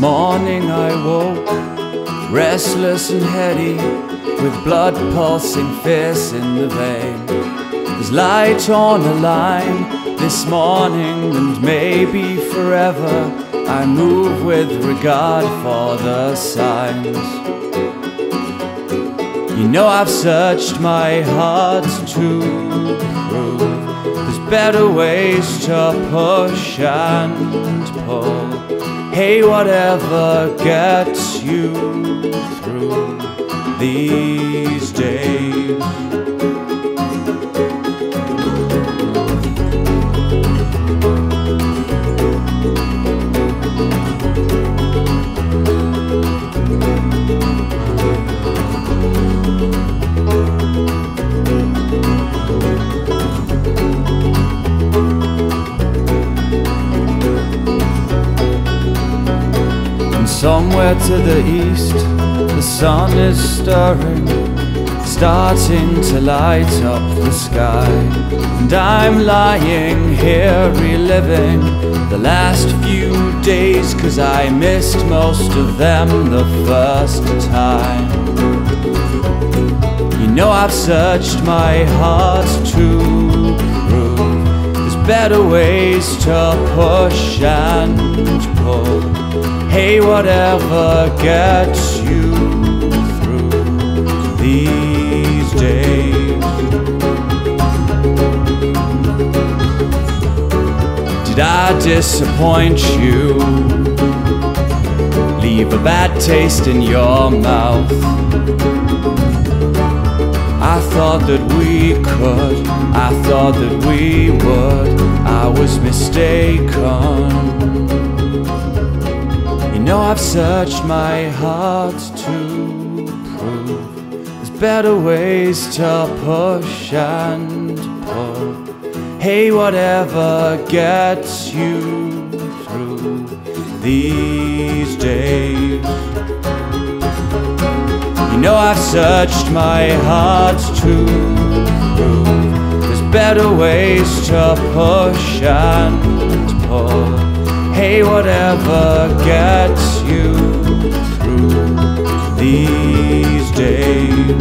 morning I woke, restless and heady, with blood pulsing fierce in the vein. There's light on a line this morning, and maybe forever. I move with regard for the signs. You know I've searched my heart to prove there's better ways to push and pull. Hey, whatever gets you through these days. Somewhere to the east, the sun is stirring, starting to light up the sky. And I'm lying here reliving the last few days, 'cause I missed most of them the first time. You know I've searched my heart to prove there's better ways to push and pull. Hey, whatever gets you through these days. Did I disappoint you? Leave a bad taste in your mouth? I thought that we could, I thought that we would, I was mistaken. You know I've searched my heart to prove there's better ways to push and pull. Hey, whatever gets you through these days. You know I've searched my heart to prove there's better ways to push and pull. Hey, whatever gets you through these days.